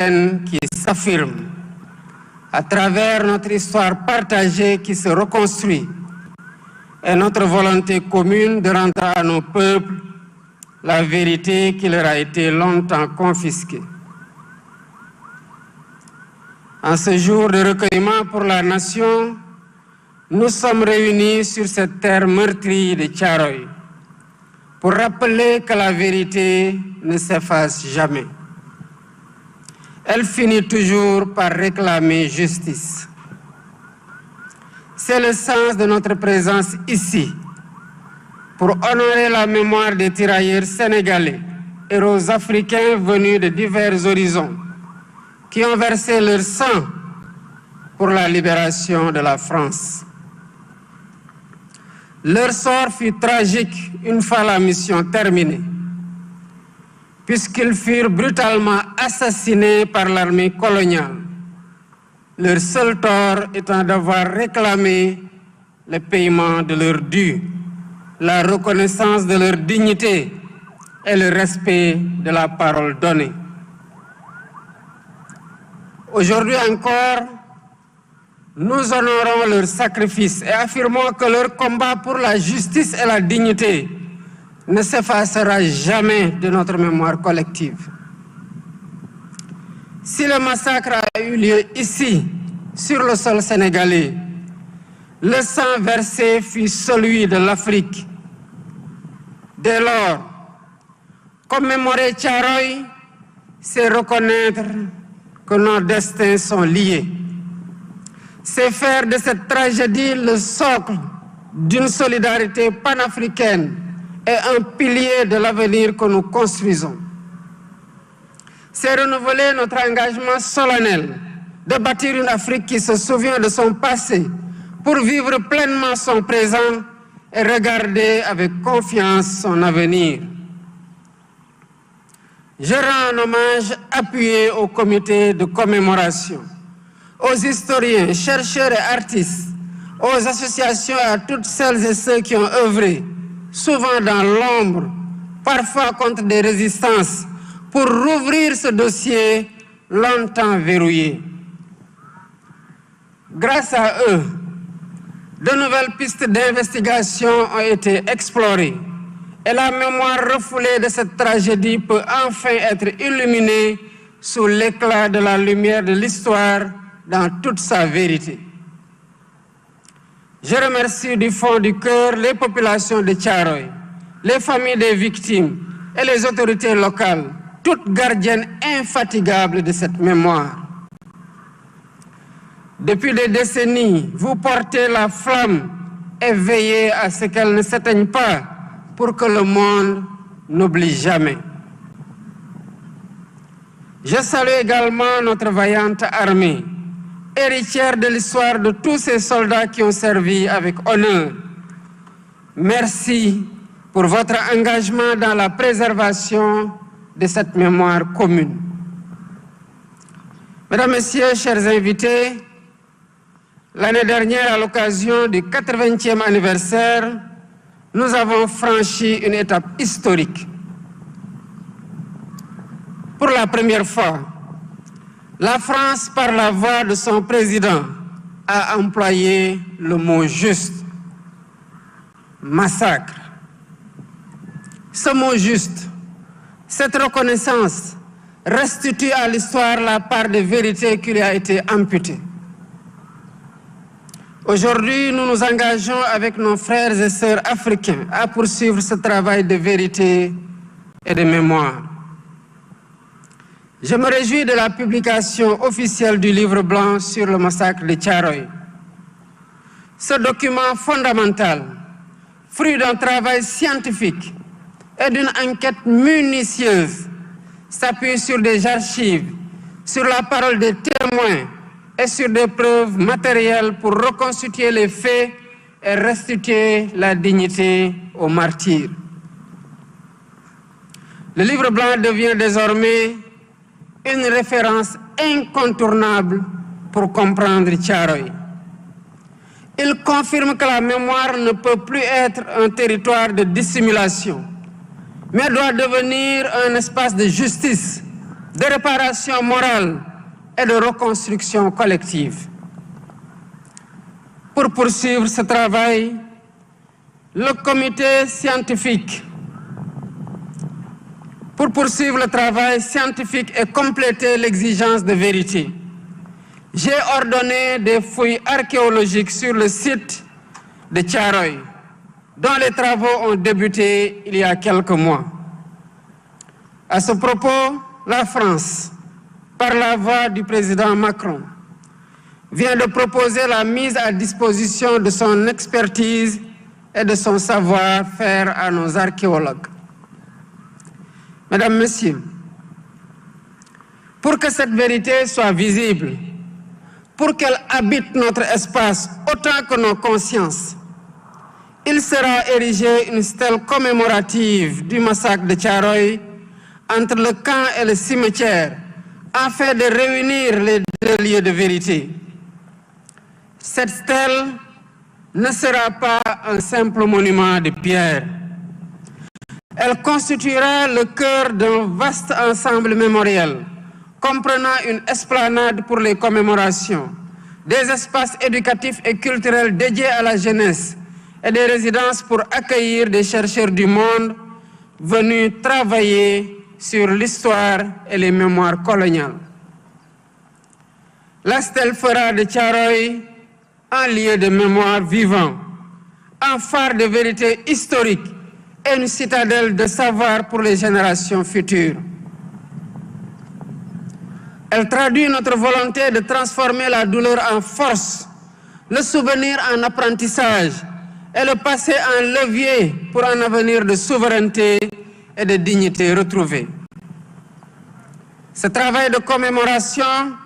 qui s'affirme à travers notre histoire partagée qui se reconstruit et notre volonté commune de rendre à nos peuples la vérité qui leur a été longtemps confisquée. En ce jour de recueillement pour la nation, nous sommes réunis sur cette terre meurtrie de Thiaroye pour rappeler que la vérité ne s'efface jamais. Elle finit toujours par réclamer justice. C'est le sens de notre présence ici, pour honorer la mémoire des tirailleurs sénégalais, héros africains venus de divers horizons, qui ont versé leur sang pour la libération de la France. Leur sort fut tragique une fois la mission terminée, puisqu'ils furent brutalement assassinés par l'armée coloniale, leur seul tort étant d'avoir réclamé le paiement de leur dû, la reconnaissance de leur dignité et le respect de la parole donnée. Aujourd'hui encore, nous honorons leur sacrifice et affirmons que leur combat pour la justice et la dignité ne s'effacera jamais de notre mémoire collective. Si le massacre a eu lieu ici, sur le sol sénégalais, le sang versé fut celui de l'Afrique. Dès lors, commémorer Thiaroye, c'est reconnaître que nos destins sont liés. C'est faire de cette tragédie le socle d'une solidarité panafricaine et un pilier de l'avenir que nous construisons. C'est renouveler notre engagement solennel de bâtir une Afrique qui se souvient de son passé pour vivre pleinement son présent et regarder avec confiance son avenir. Je rends un hommage appuyé au comité de commémoration, aux historiens, chercheurs et artistes, aux associations et à toutes celles et ceux qui ont œuvré, souvent dans l'ombre, parfois contre des résistances, pour rouvrir ce dossier longtemps verrouillé. Grâce à eux, de nouvelles pistes d'investigation ont été explorées et la mémoire refoulée de cette tragédie peut enfin être illuminée sous l'éclat de la lumière de l'histoire dans toute sa vérité. Je remercie du fond du cœur les populations de Thiaroye, les familles des victimes et les autorités locales, toutes gardiennes infatigables de cette mémoire. Depuis des décennies, vous portez la flamme et veillez à ce qu'elle ne s'éteigne pas pour que le monde n'oublie jamais. Je salue également notre vaillante armée, héritière de l'histoire de tous ces soldats qui ont servi avec honneur. Merci pour votre engagement dans la préservation de cette mémoire commune. Mesdames, Messieurs, chers invités, l'année dernière, à l'occasion du 80e anniversaire, nous avons franchi une étape historique. Pour la première fois, la France, par la voix de son président, a employé le mot juste, massacre. Ce mot juste, cette reconnaissance restitue à l'histoire la part de vérité qui lui a été amputée. Aujourd'hui, nous nous engageons avec nos frères et sœurs africains à poursuivre ce travail de vérité et de mémoire. Je me réjouis de la publication officielle du livre blanc sur le massacre de Thiaroye. Ce document fondamental, fruit d'un travail scientifique et d'une enquête minutieuse, s'appuie sur des archives, sur la parole des témoins et sur des preuves matérielles pour reconstituer les faits et restituer la dignité aux martyrs. Le livre blanc devient désormais une référence incontournable pour comprendre Thiaroye. Il confirme que la mémoire ne peut plus être un territoire de dissimulation, mais doit devenir un espace de justice de réparation morale et de reconstruction collective. Pour poursuivre ce travail, le comité scientifique, pour poursuivre le travail scientifique et compléter l'exigence de vérité, j'ai ordonné des fouilles archéologiques sur le site de Thiaroye, dont les travaux ont débuté il y a quelques mois. À ce propos, la France, par la voix du président Macron, vient de proposer la mise à disposition de son expertise et de son savoir-faire à nos archéologues. Mesdames, Messieurs, pour que cette vérité soit visible, pour qu'elle habite notre espace autant que nos consciences, il sera érigé une stèle commémorative du massacre de Thiaroye entre le camp et le cimetière, afin de réunir les deux lieux de vérité. Cette stèle ne sera pas un simple monument de pierre. Elle constituera le cœur d'un vaste ensemble mémoriel, comprenant une esplanade pour les commémorations, des espaces éducatifs et culturels dédiés à la jeunesse et des résidences pour accueillir des chercheurs du monde venus travailler sur l'histoire et les mémoires coloniales. La stèle fera de Thiaroye un lieu de mémoire vivant, un phare de vérité historique et une citadelle de savoir pour les générations futures. Elle traduit notre volonté de transformer la douleur en force, le souvenir en apprentissage et le passé en levier pour un avenir de souveraineté et de dignité retrouvée. Ce travail de commémoration,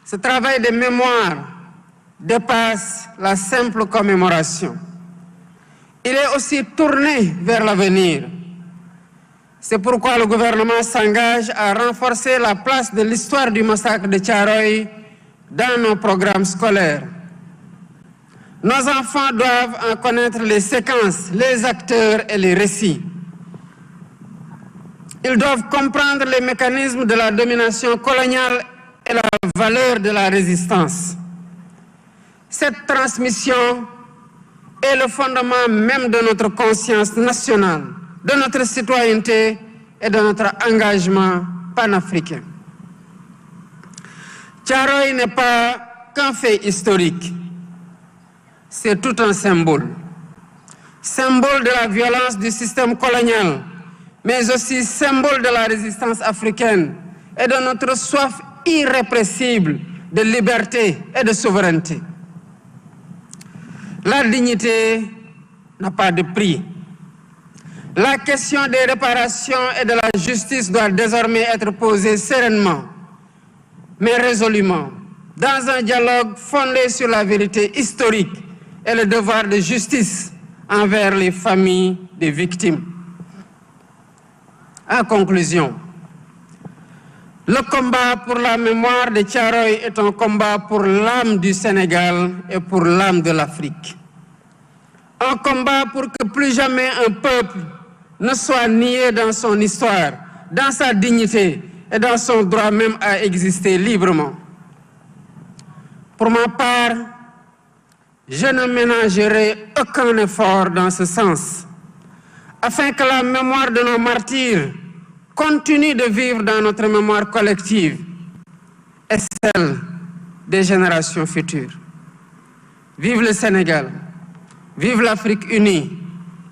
ce travail de mémoire dépasse la simple commémoration. Il est aussi tourné vers l'avenir. C'est pourquoi le gouvernement s'engage à renforcer la place de l'histoire du massacre de Thiaroye dans nos programmes scolaires. Nos enfants doivent en connaître les séquences, les acteurs et les récits. Ils doivent comprendre les mécanismes de la domination coloniale et la valeur de la résistance. Cette transmission est le fondement même de notre conscience nationale, de notre citoyenneté et de notre engagement panafricain. Thiaroye n'est pas qu'un fait historique, c'est tout un symbole. Symbole de la violence du système colonial, mais aussi symbole de la résistance africaine et de notre soif irrépressible de liberté et de souveraineté. La dignité n'a pas de prix. La question des réparations et de la justice doit désormais être posée sereinement, mais résolument, dans un dialogue fondé sur la vérité historique et le devoir de justice envers les familles des victimes. En conclusion, le combat pour la mémoire de Thiaroye est un combat pour l'âme du Sénégal et pour l'âme de l'Afrique. Un combat pour que plus jamais un peuple ne soit nié dans son histoire, dans sa dignité et dans son droit même à exister librement. Pour ma part, je ne ménagerai aucun effort dans ce sens, afin que la mémoire de nos martyrs continue de vivre dans notre mémoire collective et celle des générations futures. Vive le Sénégal, vive l'Afrique unie,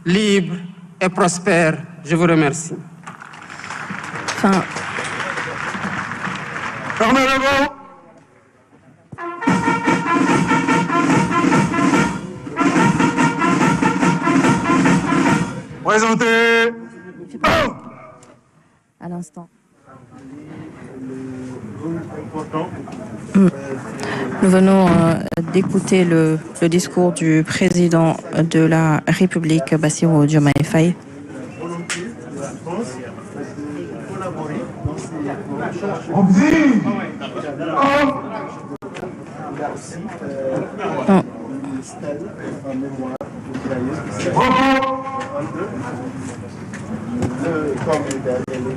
libre et prospère. Je vous remercie. Présentez. À l'instant. Nous venons d'écouter le discours du président de la République, Bassirou Diomaye Faye. le communautaire et le